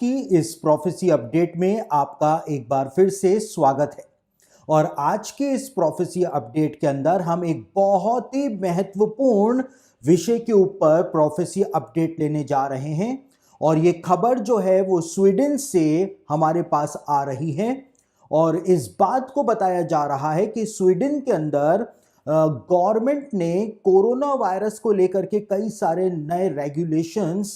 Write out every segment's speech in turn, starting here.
की इस prophecy update में आपका एक बार फिर से स्वागत है। और आज के इस प्रोफेसी अपडेट के अंदर हम एक बहुत ही महत्वपूर्ण विषय के ऊपर प्रोफेसी अपडेट लेने जा रहे हैं। और ये खबर जो है वो स्वीडन से हमारे पास आ रही है और इस बात को बताया जा रहा है कि स्वीडन के अंदर गवर्नमेंट ने कोरोना वायरस को लेकर के कई सारे नए रेगुलेशंस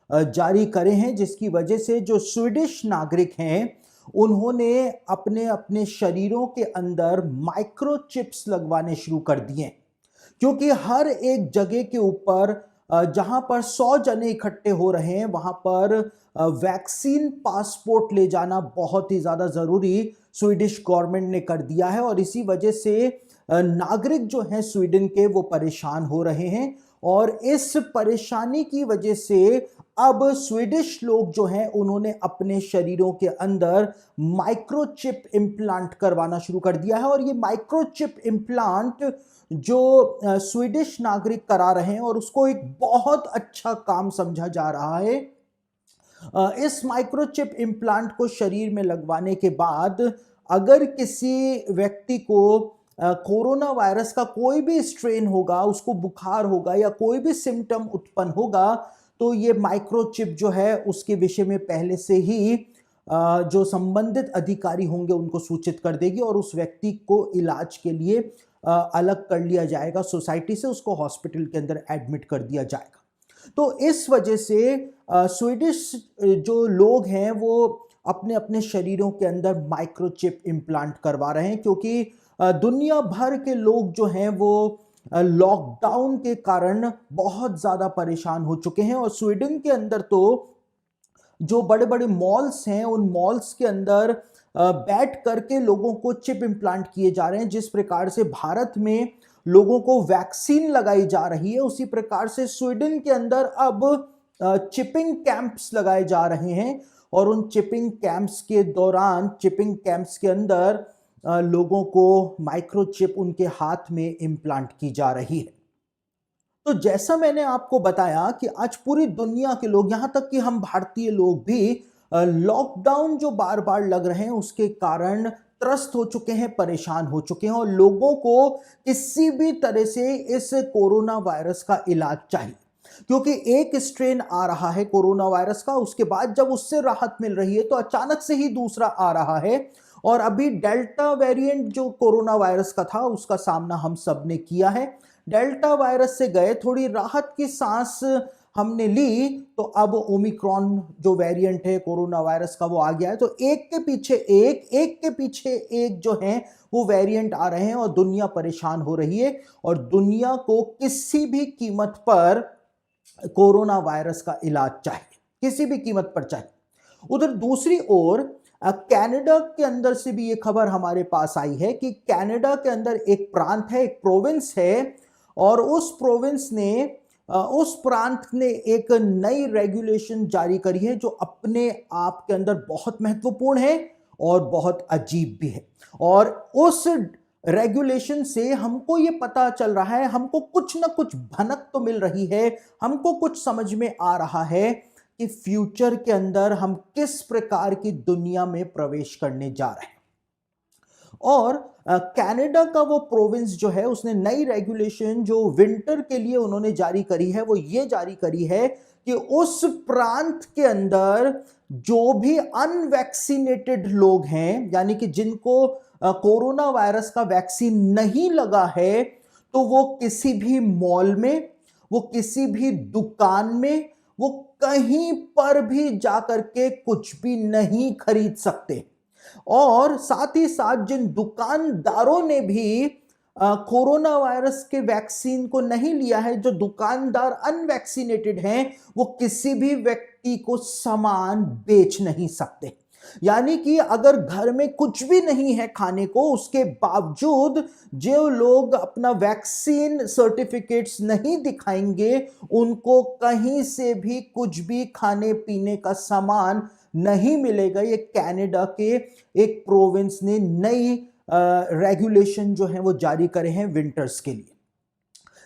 जारी करे हैं, जिसकी वजह से जो स्वीडिश नागरिक हैं उन्होंने अपने अपने शरीरों के अंदर माइक्रोचिप्स लगवाने शुरू कर दिए। क्योंकि हर एक जगह के ऊपर जहां पर 100 जने इकट्ठे हो रहे हैं वहां पर वैक्सीन पासपोर्ट ले जाना बहुत ही ज्यादा जरूरी स्वीडिश गवर्नमेंट ने कर दिया है। और इसी वजह से नागरिक जो हैं स्वीडन के वो परेशान हो रहे हैं और इस परेशानी की वजह से अब स्वीडिश लोग जो हैं उन्होंने अपने शरीरों के अंदर माइक्रोचिप इम्प्लांट करवाना शुरू कर दिया है। और ये माइक्रोचिप इम्प्लांट जो स्वीडिश नागरिक करा रहे हैं और उसको एक बहुत अच्छा काम समझा जा रहा है। इस माइक्रोचिप इम्प्लांट को शरीर में लगवाने के बाद अगर किसी व्यक्ति को कोरोना वायरस का कोई भी स्ट्रेन होगा, उसको बुखार होगा या कोई भी सिम्टम उत्पन्न होगा, तो ये माइक्रोचिप जो है उसके विषय में पहले से ही जो संबंधित अधिकारी होंगे उनको सूचित कर देगी और उस व्यक्ति को इलाज के लिए अलग कर लिया जाएगा सोसाइटी से, उसको हॉस्पिटल के अंदर एडमिट कर दिया जाएगा। तो इस वजह से स्वीडिश जो लोग हैं वो अपने अपने शरीरों के अंदर माइक्रोचिप इम्प्लांट करवा रहे हैं, क्योंकि दुनिया भर के लोग जो हैं वो लॉकडाउन के कारण बहुत ज़्यादा परेशान हो चुके हैं। और स्वीडन के अंदर तो जो बड़े बड़े मॉल्स हैं उन मॉल्स के अंदर बैठ करके लोगों को चिप इम्प्लांट किए जा रहे हैं। जिस प्रकार से भारत में लोगों को वैक्सीन लगाई जा रही है, उसी प्रकार से स्वीडन के अंदर अब चिपिंग कैंप्स लगाए जा रहे हैं और उन चिपिंग कैंप्स के दौरान चिपिंग कैंप्स के अंदर लोगों को माइक्रोचिप उनके हाथ में इम्प्लांट की जा रही है। तो जैसा मैंने आपको बताया कि आज पूरी दुनिया के लोग, यहां तक कि हम भारतीय लोग भी लॉकडाउन जो बार बार लग रहे हैं उसके कारण त्रस्त हो चुके हैं, परेशान हो चुके हैं और लोगों को किसी भी तरह से इस कोरोना वायरस का इलाज चाहिए। क्योंकि एक स्ट्रेन आ रहा है कोरोना वायरस का, उसके बाद जब उससे राहत मिल रही है तो अचानक से ही दूसरा आ रहा है। और अभी डेल्टा वेरिएंट जो कोरोना वायरस का था उसका सामना हम सब ने किया है। डेल्टा वायरस से गए, थोड़ी राहत की सांस हमने ली, तो अब ओमिक्रॉन जो वेरिएंट है कोरोना वायरस का वो आ गया है। तो एक के पीछे एक जो है वो वेरिएंट आ रहे हैं और दुनिया परेशान हो रही है और दुनिया को किसी भी कीमत पर कोरोना वायरस का इलाज चाहिए, किसी भी कीमत पर चाहिए। उधर दूसरी ओर कनाडा के अंदर से भी ये खबर हमारे पास आई है कि कनाडा के अंदर एक प्रांत है, एक प्रोविंस है और उस प्रांत ने एक नई रेगुलेशन जारी करी है जो अपने आप के अंदर बहुत महत्वपूर्ण है और बहुत अजीब भी है। और उस रेगुलेशन से हमको ये पता चल रहा है, हमको कुछ ना कुछ भनक तो मिल रही है, हमको कुछ समझ में आ रहा है कि फ्यूचर के अंदर हम किस प्रकार की दुनिया में प्रवेश करने जा रहे हैं। और कनाडा का वो प्रोविंस जो है उसने नई रेगुलेशन जो विंटर के लिए उन्होंने जारी करी है वो ये जारी करी है कि उस प्रांत के अंदर जो भी अनवैक्सीनेटेड लोग हैं, यानी कि जिनको कोरोना वायरस का वैक्सीन नहीं लगा है, तो वो किसी भी मॉल में, वो किसी भी दुकान में, वो कहीं पर भी जाकर के कुछ भी नहीं खरीद सकते। और साथ ही साथ जिन दुकानदारों ने भी कोरोना वायरस के वैक्सीन को नहीं लिया है, जो दुकानदार अनवैक्सीनेटेड हैं, वो किसी भी व्यक्ति को सामान बेच नहीं सकते। यानी कि अगर घर में कुछ भी नहीं है खाने को, उसके बावजूद जो लोग अपना वैक्सीन सर्टिफिकेट्स नहीं दिखाएंगे उनको कहीं से भी कुछ भी खाने पीने का सामान नहीं मिलेगा। ये कनाडा के एक प्रोविंस ने नई रेगुलेशन जो है वो जारी करे हैं विंटर्स के लिए।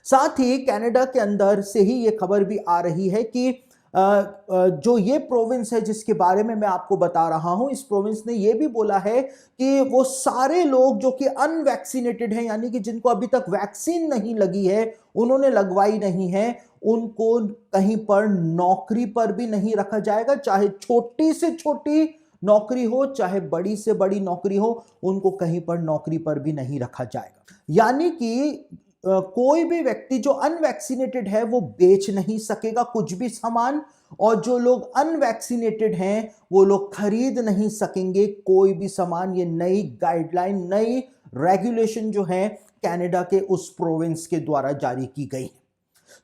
साथ ही कनाडा के अंदर से ही ये खबर भी आ रही है कि जो ये प्रोविंस है जिसके बारे में मैं आपको बता रहा हूं, इस प्रोविंस ने ये भी बोला है कि वो सारे लोग जो कि अनवैक्सीनेटेड हैं, यानी कि जिनको अभी तक वैक्सीन नहीं लगी है, उन्होंने लगवाई नहीं है, उनको कहीं पर नौकरी पर भी नहीं रखा जाएगा। चाहे छोटी से छोटी नौकरी हो, चाहे बड़ी से बड़ी नौकरी हो, उनको कहीं पर नौकरी पर भी नहीं रखा जाएगा। यानी कि कोई भी व्यक्ति जो अनवैक्सीनेटेड है वो बेच नहीं सकेगा कुछ भी सामान, और जो लोग अनवैक्सीनेटेड हैं वो लोग खरीद नहीं सकेंगे कोई भी सामान। ये नई गाइडलाइन, नई रेगुलेशन जो है कनाडा के उस प्रोविंस के द्वारा जारी की गई है।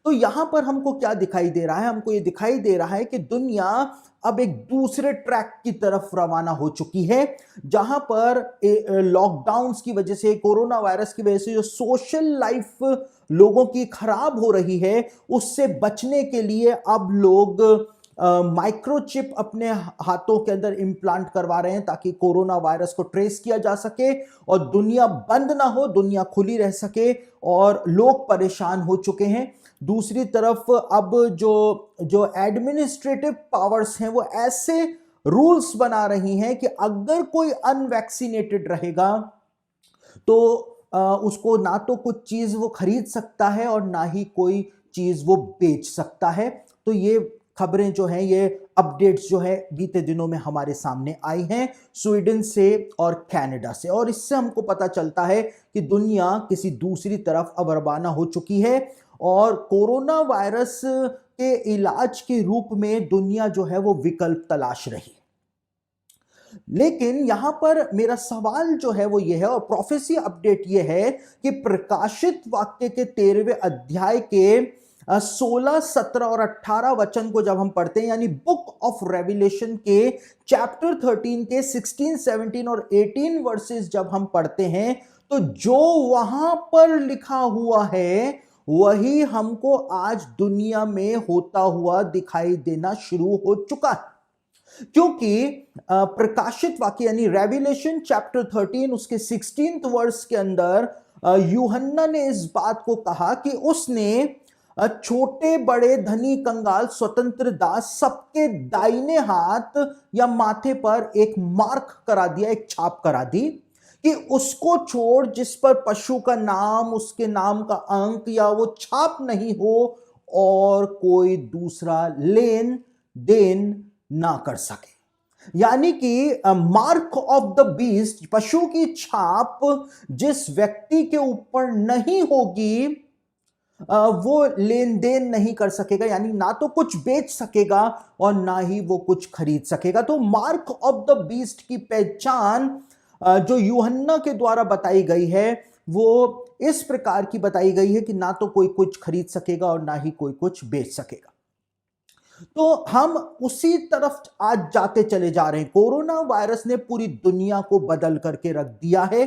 तो यहां पर हमको क्या दिखाई दे रहा है? हमको ये दिखाई दे रहा है कि दुनिया अब एक दूसरे ट्रैक की तरफ रवाना हो चुकी है, जहां पर लॉकडाउन्स की वजह से, कोरोना वायरस की वजह से जो सोशल लाइफ लोगों की खराब हो रही है, उससे बचने के लिए अब लोग माइक्रोचिप अपने हाथों के अंदर इम्प्लांट करवा रहे हैं ताकि कोरोना वायरस को ट्रेस किया जा सके और दुनिया बंद ना हो, दुनिया खुली रह सके। और लोग परेशान हो चुके हैं। दूसरी तरफ अब जो एडमिनिस्ट्रेटिव पावर्स हैं वो ऐसे रूल्स बना रही हैं कि अगर कोई अनवैक्सीनेटेड रहेगा तो उसको ना तो कुछ चीज वो खरीद सकता है और ना ही कोई चीज वो बेच सकता है। तो ये खबरें जो हैं, ये अपडेट्स जो है बीते दिनों में हमारे सामने आई हैं स्वीडन से और कनाडा से, और इससे हमको पता चलता है कि दुनिया किसी दूसरी तरफ अब रवाना हो चुकी है और कोरोना वायरस के इलाज के रूप में दुनिया जो है वो विकल्प तलाश रही। लेकिन यहां पर मेरा सवाल जो है वो ये है, और प्रोफेसी अपडेट ये है कि प्रकाशित वाक्य के 13वें अध्याय के 16, 17 और 18 वचन को जब हम पढ़ते हैं, यानी बुक ऑफ रेवलेशन के चैप्टर 13 के 16, 17 और 18 वर्सेस जब हम पढ़ते हैं, तो जो वहां पर लिखा हुआ है वही हमको आज दुनिया में होता हुआ दिखाई देना शुरू हो चुका है। क्योंकि प्रकाशित वाक्य यानी रेवलेशन चैप्टर 13 उसके 16th वर्स के अंदर यूहन्ना ने इस बात को कहा कि उसने छोटे बड़े धनी कंगाल स्वतंत्र दास सबके दाहिने हाथ या माथे पर एक मार्क करा दिया, एक छाप करा दी कि उसको छोड़ जिस पर पशु का नाम, उसके नाम का अंक या वो छाप नहीं हो और कोई दूसरा लेन देन ना कर सके। यानी कि मार्क ऑफ द बीस्ट, पशु की छाप जिस व्यक्ति के ऊपर नहीं होगी वो लेन देन नहीं कर सकेगा, यानी ना तो कुछ बेच सकेगा और ना ही वो कुछ खरीद सकेगा। तो मार्क ऑफ द बीस्ट की पहचान जो यूहन्ना के द्वारा बताई गई है वो इस प्रकार की बताई गई है कि ना तो कोई कुछ खरीद सकेगा और ना ही कोई कुछ बेच सकेगा। तो हम उसी तरफ आज जाते चले जा रहे हैं। कोरोना वायरस ने पूरी दुनिया को बदल करके रख दिया है।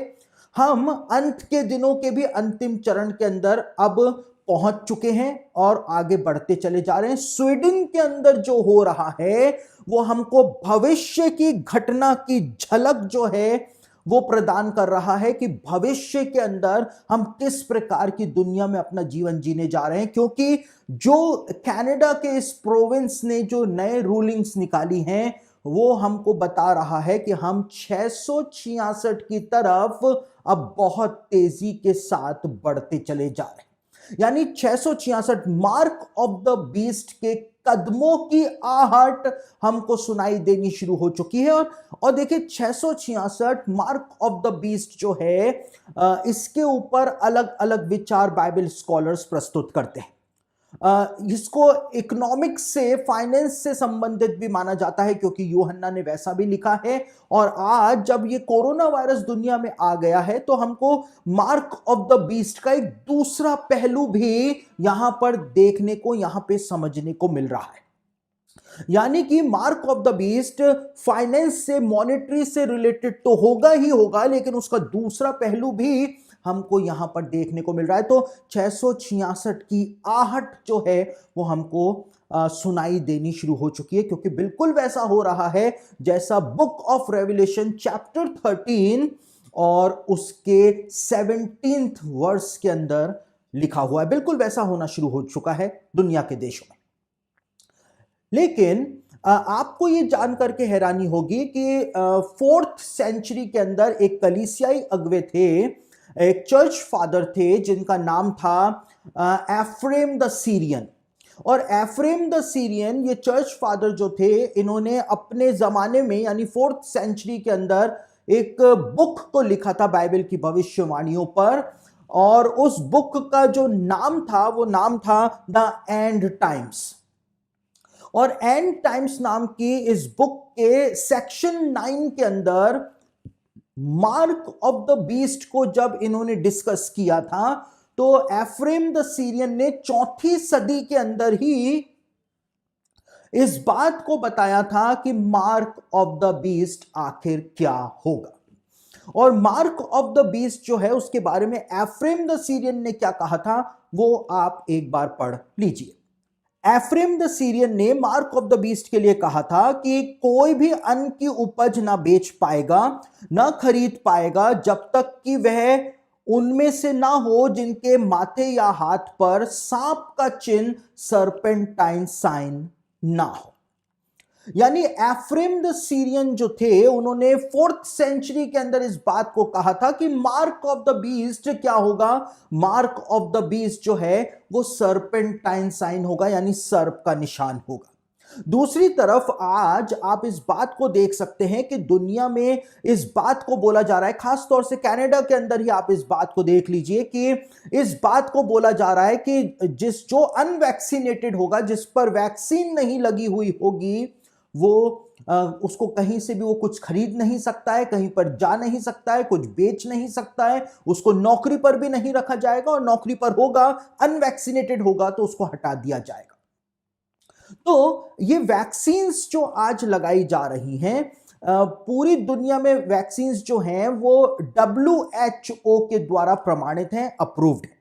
हम अंत के दिनों के भी अंतिम चरण के अंदर अब पहुंच चुके हैं और आगे बढ़ते चले जा रहे हैं। स्वीडन के अंदर जो हो रहा है वो हमको भविष्य की घटना की झलक जो है वो प्रदान कर रहा है कि भविष्य के अंदर हम किस प्रकार की दुनिया में अपना जीवन जीने जा रहे हैं। क्योंकि जो कनाडा के इस प्रोविंस ने जो नए रूलिंग्स निकाली हैं वो हमको बता रहा है कि हम 666 की तरफ अब बहुत तेजी के साथ बढ़ते चले जा रहे हैं। यानी 666 मार्क ऑफ द बीस्ट के कदमों की आहट हमको सुनाई देनी शुरू हो चुकी है। और देखिए 666 मार्क ऑफ द बीस्ट जो है इसके ऊपर अलग अलग विचार बाइबल स्कॉलर्स प्रस्तुत करते हैं। इसको इकोनॉमिक्स से, फाइनेंस से संबंधित भी माना जाता है क्योंकि यूहन्ना ने वैसा भी लिखा है। और आज जब ये कोरोना वायरस दुनिया में आ गया है तो हमको मार्क ऑफ द बीस्ट का एक दूसरा पहलू भी यहां पर देखने को, यहां पे समझने को मिल रहा है। यानी कि mark of the beast finance से, मॉनेटरी से रिलेटेड तो होगा ही होगा, लेकिन उसका दूसरा पहलू भी हमको यहां पर देखने को मिल रहा है। तो 666 की आहट जो है वो हमको सुनाई देनी शुरू हो चुकी है, क्योंकि बिल्कुल वैसा हो रहा है जैसा बुक ऑफ रेवलेशन चैप्टर 13 और उसके 17th वर्स के अंदर लिखा हुआ है। बिल्कुल वैसा होना शुरू हो चुका है दुनिया के देशों में। लेकिन आपको ये जान करके हैरानी होगी कि 4th सेंचुरी के अंदर एक कलीसियाई अगुवे थे, एक चर्च फादर थे जिनका नाम था एफ्रेम द सीरियन। और एफ्रेम द सीरियन, ये चर्च फादर जो थे, इन्होंने अपने जमाने में यानी 4th सेंचुरी के अंदर एक बुक को लिखा था बाइबल की भविष्यवाणियों पर, और उस बुक का जो नाम था वो नाम था द एंड टाइम्स। और एंड टाइम्स नाम की इस बुक के सेक्शन 9 के अंदर मार्क ऑफ द बीस्ट को जब इन्होंने डिस्कस किया था, तो एफ्रेम द सीरियन ने 4th सदी के अंदर ही इस बात को बताया था कि मार्क ऑफ द बीस्ट आखिर क्या होगा। और मार्क ऑफ द बीस्ट जो है उसके बारे में एफ्रेम द सीरियन ने क्या कहा था वो आप एक बार पढ़ लीजिए। एफ्रेम द सीरियन ने मार्क ऑफ द बीस्ट के लिए कहा था कि कोई भी अन्न की उपज ना बेच पाएगा, ना खरीद पाएगा, जब तक कि वह उनमें से ना हो जिनके माथे या हाथ पर सांप का चिन्ह सर्पेंटाइन साइन ना हो। यानी एफ्रेम द सीरियन जो थे उन्होंने 4th सेंचुरी के अंदर इस बात को कहा था कि मार्क ऑफ द बीस्ट क्या होगा, मार्क ऑफ द बीस्ट जो है वो सर्पेंटाइन साइन होगा, यानी सर्प का निशान होगा। दूसरी तरफ आज आप इस बात को देख सकते हैं कि दुनिया में इस बात को बोला जा रहा है, खास तौर से कनाडा के अंदर ही आप इस बात को देख लीजिए कि इस बात को बोला जा रहा है कि जो अनवैक्सीनेटेड होगा, जिस पर वैक्सीन नहीं लगी हुई होगी, वो उसको कहीं से भी वो कुछ खरीद नहीं सकता है, कहीं पर जा नहीं सकता है, कुछ बेच नहीं सकता है, उसको नौकरी पर भी नहीं रखा जाएगा, और नौकरी पर होगा, अनवैक्सीनेटेड होगा तो उसको हटा दिया जाएगा। तो ये वैक्सीन्स जो आज लगाई जा रही हैं, पूरी दुनिया में वैक्सीन्स जो हैं वो WHO के द्वारा प्रमाणित हैं, अप्रूव्ड है।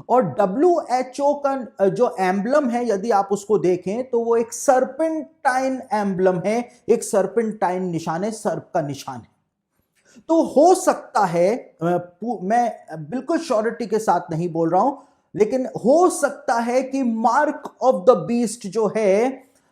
और WHO का जो एम्बलम है, यदि आप उसको देखें तो वो एक सर्पेंटाइन एम्बलम है, एक सर्पेंटाइन निशान है, सर्प का निशान है। तो हो सकता है, मैं बिल्कुल श्योरिटी के साथ नहीं बोल रहा हूं, लेकिन हो सकता है कि मार्क ऑफ द बीस्ट जो है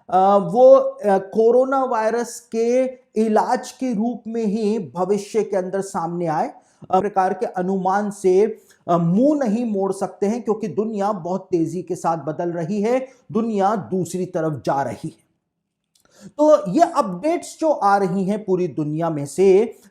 वो कोरोना वायरस के इलाज के रूप में ही भविष्य के अंदर सामने आए। प्रकार के अनुमान से मुंह नहीं मोड़ सकते हैं, क्योंकि दुनिया बहुत तेजी के साथ बदल रही है, दुनिया दूसरी तरफ जा रही है। तो ये अपडेट्स जो आ रही हैं पूरी दुनिया में से,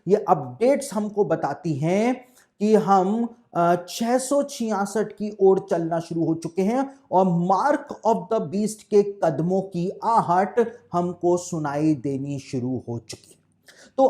ये अपडेट्स हमको बताती हैं कि हम 666 की ओर चलना शुरू हो चुके हैं, और मार्क ऑफ द बीस्ट के कदमों की आहट हमको सुनाई देनी शुरू हो चुकी है। तो